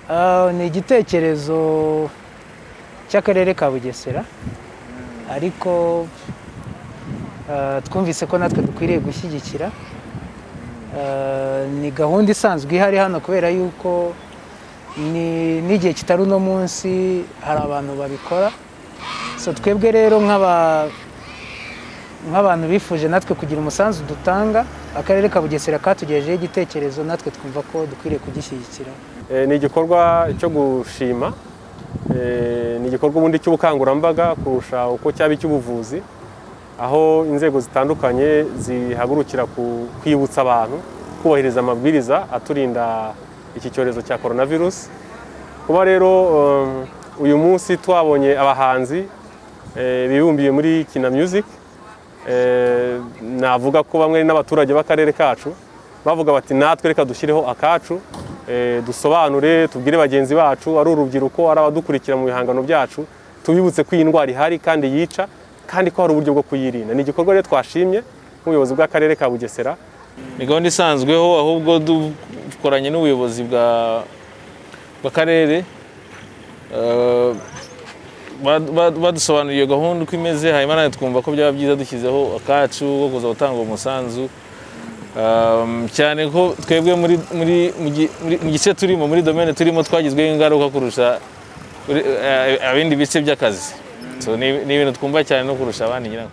Ni igitekerezo cy'akarere ka Bugesera, ariko twumvise ko natwe dukwiriye gushyigikira. Ni gahunda isanzwe ihari hano kubera yuko n'igihe kitari uno munsi hari abantu babikora. So twebwe rero nk'abantu bifuje natwe kugira umusanzu dutanga, akarere ka Bugesera katugejejeho igitekerezo, natwe twumva ko dukwiriye kugishyigikira. Ni igikorwa cyo gushima, ni igikorwa ubundi cy'ubukangurambaga kurusha uko cyaba icy'ubuvuzi, aho inzego zitandukanye zihagurukira kwibutsa abantu kubahiriza amabwiriza aturinda iki cyorezo cya coronavirus. Kuba rero uyu munsi twabonye abahanzi bibumbiye muri Kina Music, navuga ko bamwe n'abaturage b'akarere kacu bavuga bati natwe reka dushyireho akacu, dusobanure tubwire bagenzi bacu, ari urubyiruko, ari abadukurikira mu bihangano byacu, tubibutse ko iyi ndwara ihari kandi yica, kandi ko hari uburyo bwo kuyirinda. Ni igikorwa rero twashimye nk'ubuyobozi bw'akarere ka Bugesera. Ni gahunda isanzweho, ahubwo dukoranye n'ubuyobozi bw'akarere badusobanuriye gahunda uko imeze, hanyuma nawe twumva ko byaba byiza dushyizeho akacu ko kuza gutanga uwo musanzu, cyane ko twebwe mu gice turimo, muri domaine turimo, twagizweho ingaruka kurusha ibindi bice by'akazi. So ni ibintu twumva cyane no kurusha abandi nyirango.